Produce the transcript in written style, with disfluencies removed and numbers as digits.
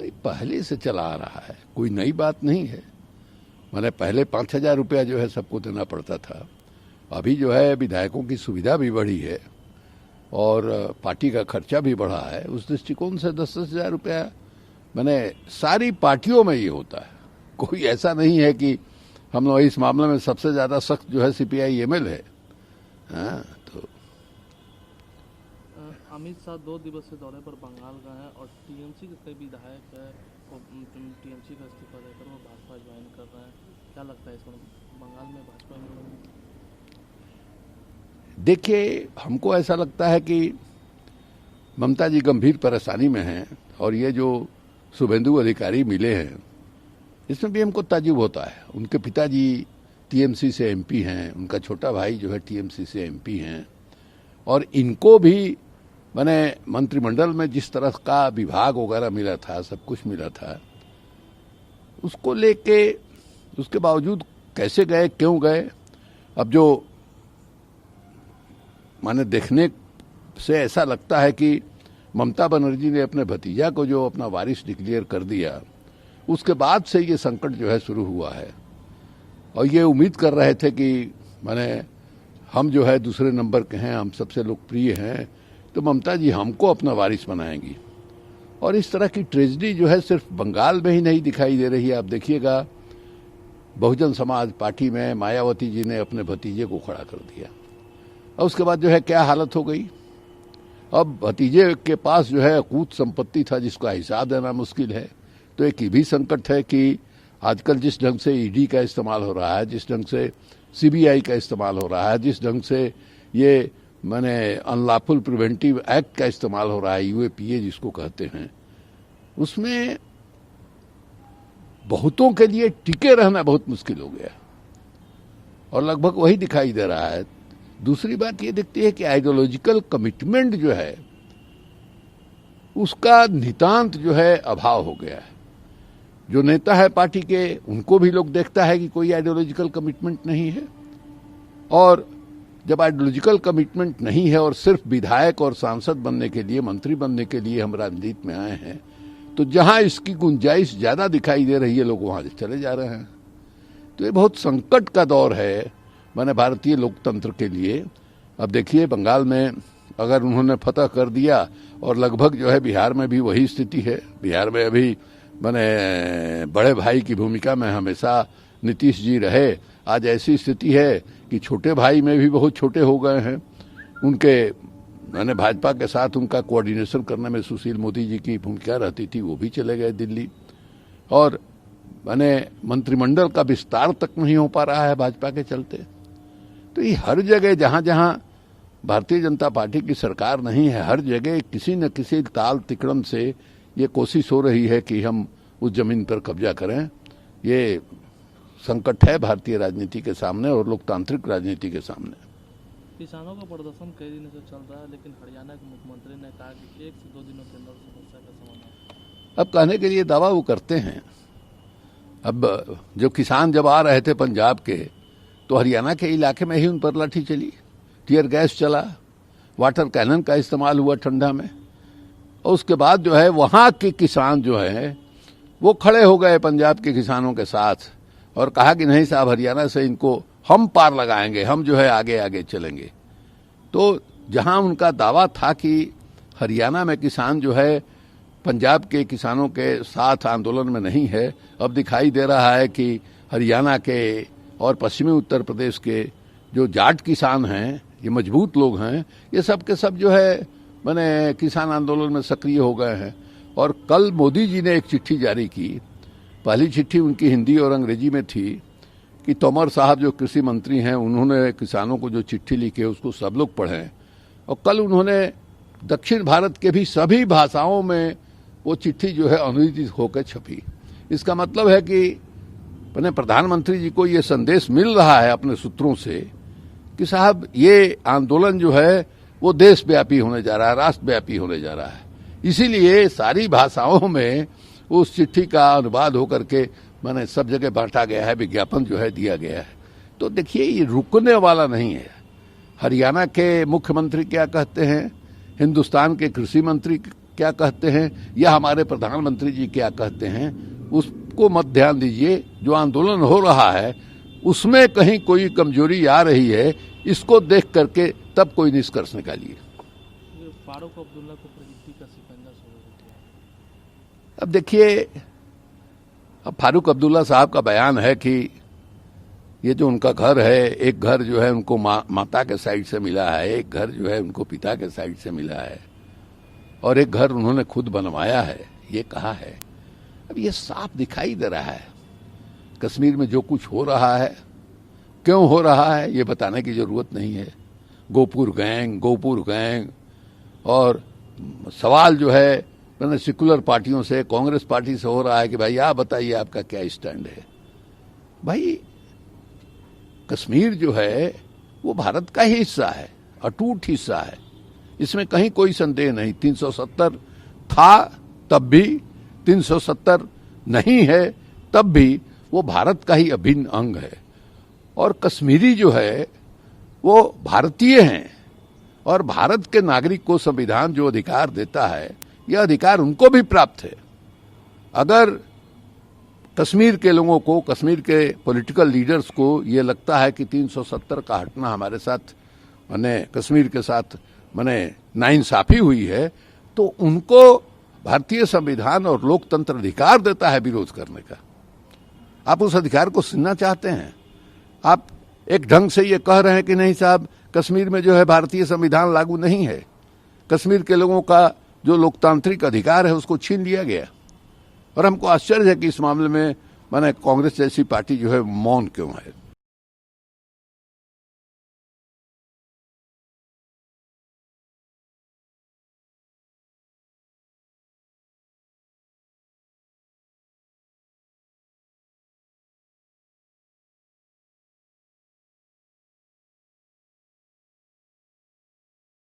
नहीं, पहले से चला आ रहा है, कोई नई बात नहीं है। मैंने पहले 5,000 रुपया जो है सबको देना पड़ता था। अभी जो है विधायकों की सुविधा भी बढ़ी है और पार्टी का खर्चा भी बढ़ा है। उस दृष्टिकोण से 10,000 रुपया मैंने सारी पार्टियों में ये होता है। कोई ऐसा नहीं है कि हम लोग इस मामले में सबसे ज्यादा सख्त जो है सीपीआई एमएल है। हाँ, तो अमित शाह 2 दिवसीय दौरे पर बंगाल गए हैं और टीएमसी के कई विधायक है वो टीएमसी का इस्तीफा देकर वो भाजपा ज्वाइन कर रहे हैं। क्या लगता है इस बंगाल में भाजपा में? देखिए, हमको ऐसा लगता है कि ममता जी गंभीर परेशानी में हैं और ये जो शुभेंदु अधिकारी मिले हैं इसमें भी हमको ताज्जुब होता है। उनके पिताजी टीएमसी से एमपी हैं, उनका छोटा भाई जो है टीएमसी से एमपी हैं और इनको भी मैंने मंत्रिमंडल में जिस तरह का विभाग वगैरह मिला था, सब कुछ मिला था, उसको लेके उसके बावजूद कैसे गए, क्यों गए? अब जो माने देखने से ऐसा लगता है कि ममता बनर्जी ने अपने भतीजा को जो अपना वारिस डिक्लेयर कर दिया, उसके बाद से ये संकट जो है शुरू हुआ है। और ये उम्मीद कर रहे थे कि माने हम जो है दूसरे नंबर के हैं, हम सबसे लोकप्रिय हैं, तो ममता जी हमको अपना वारिस बनाएंगी। और इस तरह की ट्रेजेडी जो है सिर्फ बंगाल में ही नहीं दिखाई दे रही है। आप देखिएगा, बहुजन समाज पार्टी में मायावती जी ने अपने भतीजे को खड़ा कर दिया और उसके बाद जो है क्या हालत हो गई। अब भतीजे के पास जो है अकूत संपत्ति था जिसका हिसाब देना मुश्किल है। तो एक ये भी संकट है कि आजकल जिस ढंग से ईडी का इस्तेमाल हो रहा है, जिस ढंग से सीबीआई का इस्तेमाल हो रहा है, जिस ढंग से ये माने अनलॉफुल प्रिवेंटिव एक्ट का इस्तेमाल हो रहा है, यूएपीए जिसको कहते हैं, उसमें बहुतों के लिए टिके रहना बहुत मुश्किल हो गया और लगभग वही दिखाई दे रहा है। दूसरी बात ये दिखती है कि आइडियोलॉजिकल कमिटमेंट जो है उसका नितांत जो है अभाव हो गया है। जो नेता है पार्टी के, उनको भी लोग देखता है कि कोई आइडियोलॉजिकल कमिटमेंट नहीं है। और जब आइडियोलॉजिकल कमिटमेंट नहीं है और सिर्फ विधायक और सांसद बनने के लिए, मंत्री बनने के लिए हम राजनीति में आए हैं, तो जहां इसकी गुंजाइश ज्यादा दिखाई दे रही है लोग वहां से चले जा रहे हैं। तो ये बहुत संकट का दौर है मैंने भारतीय लोकतंत्र के लिए। अब देखिए, बंगाल में अगर उन्होंने फतह कर दिया और लगभग जो है बिहार में भी वही स्थिति है। बिहार में अभी मैंने बड़े भाई की भूमिका में हमेशा नीतीश जी रहे। आज ऐसी स्थिति है कि छोटे भाई में भी बहुत छोटे हो गए हैं। उनके मैंने भाजपा के साथ उनका कोऑर्डिनेशन करने में सुशील मोदी जी की भूमिका रहती थी, वो भी चले गए दिल्ली। और मैंने मंत्रिमंडल का विस्तार तक नहीं हो पा रहा है भाजपा के चलते। तो ये हर जगह जहां जहां भारतीय जनता पार्टी की सरकार नहीं है, हर जगह किसी न किसी ताल तिकड़म से ये कोशिश हो रही है कि हम उस जमीन पर कब्जा करें। ये संकट है भारतीय राजनीति के सामने और लोकतांत्रिक राजनीति के सामने। किसानों का प्रदर्शन कई दिनों से चल रहा है, लेकिन हरियाणा के मुख्यमंत्री ने कहा कि 1 से 2 दिनों के अंदर समस्या का समाधान। अब कहने के लिए दावा वो करते हैं। अब जो किसान जब आ रहे थे पंजाब के, तो हरियाणा के इलाके में ही उन पर लाठी चली, टीयर गैस चला, वाटर कैनन का इस्तेमाल हुआ ठंडा में। और उसके बाद जो है वहां के किसान जो है वो खड़े हो गए पंजाब के किसानों के साथ और कहा कि नहीं साहब, हरियाणा से इनको हम पार लगाएंगे, हम जो है आगे आगे चलेंगे। तो जहां उनका दावा था कि हरियाणा में किसान जो है पंजाब के किसानों के साथ आंदोलन में नहीं है, अब दिखाई दे रहा है कि हरियाणा के और पश्चिमी उत्तर प्रदेश के जो जाट किसान हैं, ये मजबूत लोग हैं, ये सब के सब जो है मैंने किसान आंदोलन में सक्रिय हो गए हैं। और कल मोदी जी ने एक चिट्ठी जारी की। पहली चिट्ठी उनकी हिंदी और अंग्रेजी में थी कि तोमर साहब जो कृषि मंत्री हैं, उन्होंने किसानों को जो चिट्ठी लिखी है उसको सब लोग पढ़ें। और कल उन्होंने दक्षिण भारत के भी सभी भाषाओं में वो चिट्ठी जो है अनुदित होकर छपी। इसका मतलब है कि अपने प्रधानमंत्री जी को ये संदेश मिल रहा है अपने सूत्रों से कि साहब ये आंदोलन जो है वो देशव्यापी होने जा रहा है, राष्ट्रव्यापी होने जा रहा है। इसीलिए सारी भाषाओं में उस चिट्ठी का अनुवाद होकर के मैंने सब जगह बांटा गया है, विज्ञापन जो है दिया गया है। तो देखिए, ये रुकने वाला नहीं है। हरियाणा के मुख्यमंत्री क्या कहते हैं, हिंदुस्तान के कृषि मंत्री क्या कहते हैं या हमारे प्रधानमंत्री जी क्या कहते हैं, उसको मत ध्यान दीजिए। जो आंदोलन हो रहा है उसमें कहीं कोई कमजोरी आ रही है, इसको देख करके तब कोई निष्कर्ष निकालिए। फारूक अब्दुल्ला को प्रगति का शिकंजा सोचा। अब देखिए, अब फारूक अब्दुल्ला साहब का बयान है कि ये जो उनका घर है, एक घर जो है उनको माता के साइड से मिला है, एक घर जो है उनको पिता के साइड से मिला है, और एक घर उन्होंने खुद बनवाया है, ये कहा है। अब ये साफ दिखाई दे रहा है कश्मीर में जो कुछ हो रहा है, क्यों हो रहा है ये बताने की जरूरत नहीं है। गोपुर गैंग और सवाल जो है मैंने सेकुलर पार्टियों से, कांग्रेस पार्टी से हो रहा है कि भाई आप बताइए आपका क्या स्टैंड है। भाई कश्मीर जो है वो भारत का ही हिस्सा है, अटूट हिस्सा है, इसमें कहीं कोई संदेह नहीं। 370 था तब भी, 370 नहीं है तब भी, वो भारत का ही अभिन्न अंग है। और कश्मीरी जो है वो भारतीय हैं, और भारत के नागरिक को संविधान जो अधिकार देता है, यह अधिकार उनको भी प्राप्त है। अगर कश्मीर के लोगों को, कश्मीर के पॉलिटिकल लीडर्स को ये लगता है कि 370 का हटना हमारे साथ, माने कश्मीर के साथ माने नाइंसाफी हुई है, तो उनको भारतीय संविधान और लोकतंत्र अधिकार देता है विरोध करने का। आप उस अधिकार को सुनना चाहते हैं? आप एक ढंग से ये कह रहे हैं कि नहीं साहब, कश्मीर में जो है भारतीय संविधान लागू नहीं है, कश्मीर के लोगों का जो लोकतांत्रिक अधिकार है उसको छीन लिया गया। और हमको आश्चर्य है कि इस मामले में माने कांग्रेस जैसी पार्टी जो है मौन क्यों है।